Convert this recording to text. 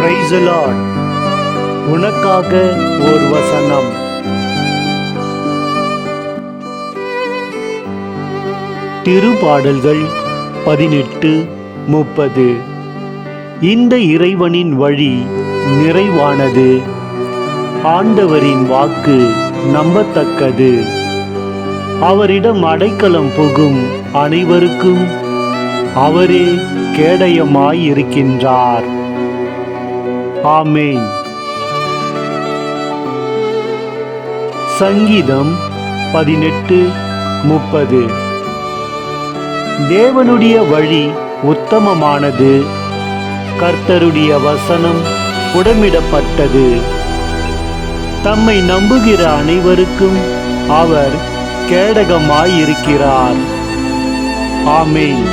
Praise the Lord. உனக்காக ஓர் வசனம். திருப்பாடல்கள் 18:30. இந்த இறைவனின் வழி நிறைவானது, ஆண்டவரின் வாக்கு நம்பத்தக்கது. அவரிடம் அடைக்கலம் புகும் அனைவருக்கும் அவரே கேடயமாயிருக்கின்றார். ஆமென். சங்கீதம் 18:30. தேவனுடைய வழி உத்தமமானது, கர்த்தருடைய வசனம் உடமிடப்பட்டது. தம்மை நம்புகிற அனைவருக்கும் அவர் கேடகமாயிருக்கிறார். ஆமென்.